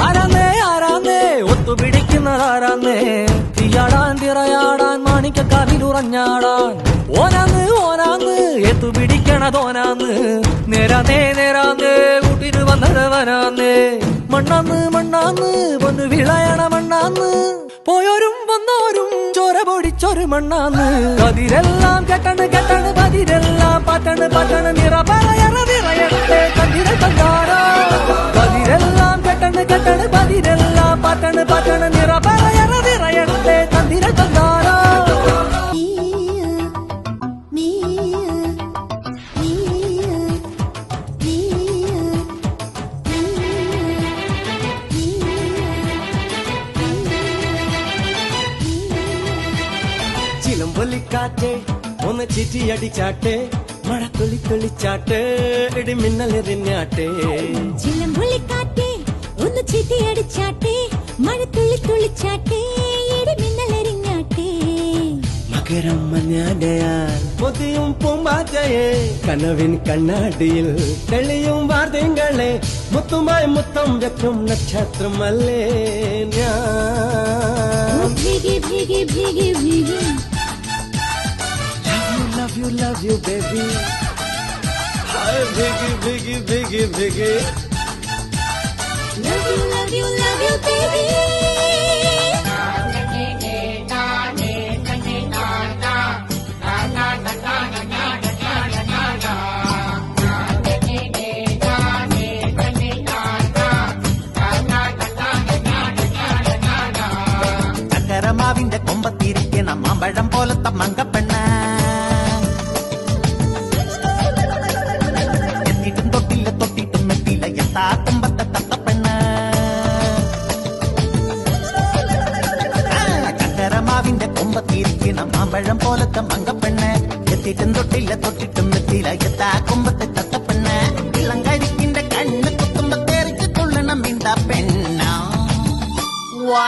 ആരാന്നേ ആരാന്നേ ഒത്തുപിടിക്കുന്നതാരാന്നേ തീയാടാൻ തിറയാടാൻ മാണിക്കക്കാവിലുറഞ്ഞാടാൻ ഓനാന്ന് ഓനാന്ന് എത്തുപിടിക്കണതോനാന്ന് നേരാന്നേ നേരാന്നേ കൂട്ടിന് വന്നതവനാന്നേ മണ്ണാന്ന് മണ്ണാന്ന് വന്ന് വിളയണ മണ്ണാന്ന് പോയോരും വന്നോരും ചോര പൊടിച്ചൊരു മണ്ണാന്ന് കതിരെല്ലാം കെട്ടണ് കെട്ടണ് പതിരെല്ലാം പറ്റണ് പറ്റണ് നിറ പറയണ നിറയട്ടെ കതിര കണ്ടാടാ കതിരെല്ലാം കെട്ടണ് കെട്ടണ് പതിരെല്ലാം പറ്റണ് പറ്റണ് നിറ പറയണ നിറയട്ടെ കതിര കണ്ടാടാ ചിലമ്പൊലിക്കാറ്റേ ഒന്ന് ചിറ്റിയടിച്ചാട്ടെ മഴ തുള്ളി തുള്ളിച്ചാട്ടെ ഇടിമിന്നലെറിഞ്ഞാട്ടെ ചിലമ്പൊലിക്കാറ്റേ ഒന്ന് ചിറ്റിയടിച്ചാട്ടെ മഴ തുള്ളി തുള്ളിച്ചാട്ടെ ഇടിമിന്നലെറിഞ്ഞാട്ടെ മകരം മഞ്ഞാടയാൽ പൊതിയും പൂമ്പാറ്റയെ കനവിൻ കണ്ണാടിയിൽ തെളിയും വാർത്തകളെ മുത്തുമായി മുത്തം വെക്കും നക്ഷത്രമല്ലേ ഞാൻ ഭീഗി ഭീഗി ഭീഗി ഭീഗി love you baby hi biggy biggy biggy biggy love you baby ചക്കരമാവിന്റെ കൊമ്പത്തിരിക്കണം മാമ്പഴം പോലത്തെ മങ്കപ്പെണ്ണ എത്തിയിട്ടും തൊട്ടില്ല തൊട്ടിട്ടും എത്തിയില്ല എത്താ കൊമ്പത്തെ തത്തപ്പെണ്ണ ചക്കരമാവിന്റെ കൊമ്പത്തിരിക്കണം മാമ്പഴം പോലത്തെ മങ്കപ്പെണ്ണ എത്തിയിട്ടും തൊട്ടില്ല തൊട്ടിട്ടും എത്തിയില്ല എത്താ കൊമ്പത്തെ തത്തപ്പെണ്ണ ഇളങ്കരിക്കിന്റെ കണ്ണ് കുത്തുമ്പത്തേറിച്ച് തുള്ളണം ഇന്ത പെണ്ണ വാ